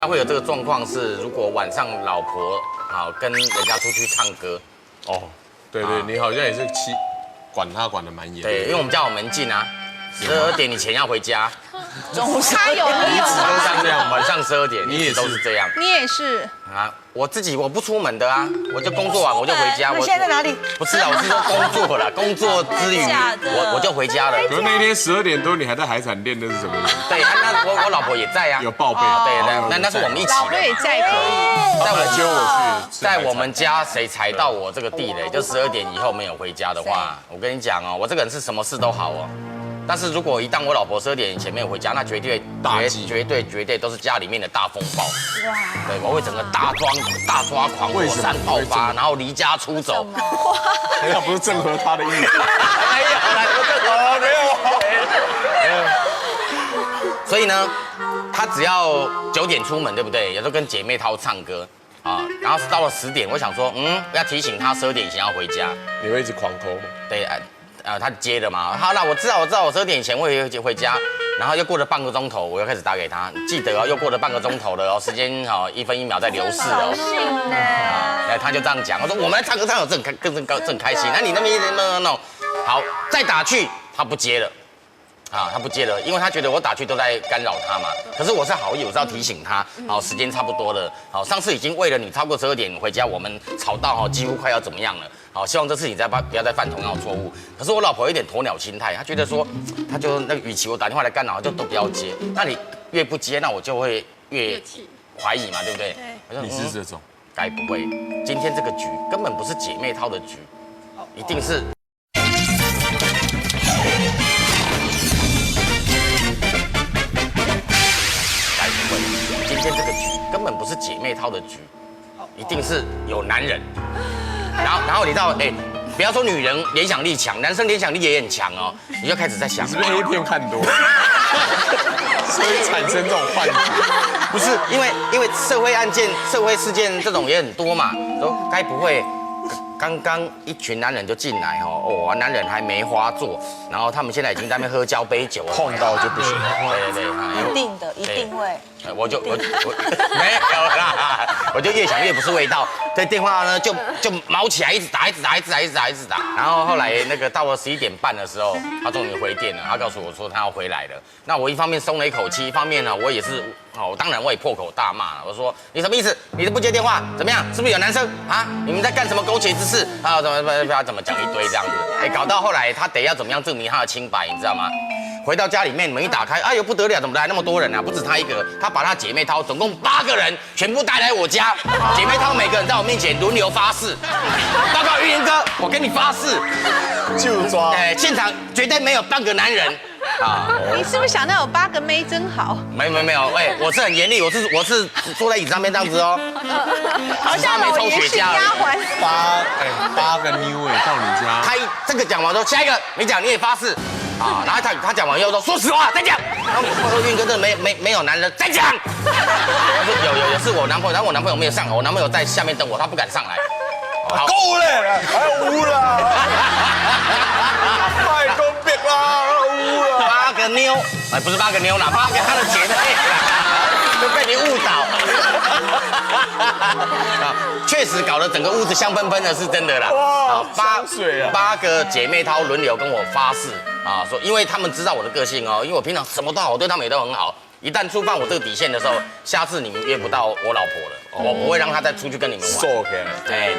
他会有这个状况是，如果晚上老婆跟人家出去唱歌，哦，对对，你好像也是管他管得蛮严。对，因为我们家有门禁啊，12点以前要回家。中午他有你有都这样，晚上12点，你也都是这样。你也是啊，我不出门的啊，我就工作完我就回家。你现在在哪里？不是啊，我是说工作啦，工作之余我就回家了。可是那天12点多你还在海产店，那是什么意思？对，那我老婆也在啊，有报备。对，那是我们一起的。老婆也在可以。在我揪我去，在我们家谁踩到我这个地雷，就12点以后没有回家的话，我跟你讲哦，我这个人是什么事都好哦。但是如果一旦我老婆12点以前没有回家，那绝对都是家里面的大风暴。哇！对，我会整个大抓狂，火山爆发，然后离家出走。那不是正合他的意思。没有啦，没有。所以呢，他只要9点出门，对不对？有时候跟姐妹淘唱歌啊，然后到了10点，我想说，要提醒他12点以前要回家。你会一直狂抠吗？对。他接了嘛？好，那我知道，我12点以前会回家，然后又过了半个钟头，我又开始打给他。记得哦，又过了半个钟头了哦，时间1分1秒在流逝哦。他就这样讲，我说我们来唱歌唱得正开心，那你那边no，好，再打去他不接了。他不接了，因为他觉得我打去都在干扰他嘛。可是我是好意，我是要提醒他，时间差不多了。好，上次已经为了你超过12点回家，我们吵到几乎快要怎么样了。好，希望这次你不要再犯同样的错误。可是我老婆有点鸵鸟心态，她觉得说，她就那个，与其我打电话来干扰，就都不要接。那你越不接，那我就会越怀疑嘛，对不对？对。你是这种？该不会今天这个局根本不是姐妹淘的局，一定是。今天这个局根本不是姐妹淘的局，一定是有男人。然后你知道，不要说女人联想力强，男生联想力也很强哦。你就开始在想，是不是 A 片看多了，所以产生这种幻觉？不是，因为社会案件、社会事件这种也很多嘛。说该不会刚刚一群男人就进来哦，男人还没花做，然后他们现在已经在那边喝交杯酒了，碰到就不行。对，一定的，一定会。我没有啦，我就越想越不是味道。这电话呢就毛起来，一直打。然后后来那个到了11点半的时候，他终于回电了，他告诉我说他要回来了。那我一方面松了一口气，一方面呢我也是当然我也破口大骂了。我说你什么意思？你都不接电话，怎么样？是不是有男生啊？你们在干什么苟且之事啊？怎么讲一堆这样子？搞到后来他得要怎么样证明他的清白，你知道吗？回到家里面，门一打开，哎呦不得了，怎么来那么多人啊？不止他一个，他把他姐妹淘总共8个人全部带来我家，姐妹淘每个人在我面前轮流发誓，报告玉林哥，我跟你发誓，就抓。现场绝对没有半个男人。你是不是想到有8个妹真好？没有，我是很严厉，我是坐在椅子上面这样子哦，好像老爷是丫鬟。8个妞到你家。他这个讲完说下一个没讲你也发誓。然后他讲完以后说，说实话再讲。然后我说运哥真的没有男人再讲。他说有是我男朋友，然后我男朋友没有上来，我男朋友在下面等我，他不敢上来。够了，还有啦，太公平啦，有啦。8个妞，不是8个妞啦，8个他的姐妹啦，就被你误导。确实搞得整个屋子香喷喷的，是真的啦。哇，8个姐妹淘轮流跟我发誓说因为他们知道我的个性哦，因为我平常什么都好，我对他们也都很好。一旦触犯我这个底线的时候，下次你们约不到我老婆了，我不会让她再出去跟你们玩。瘦起来。对。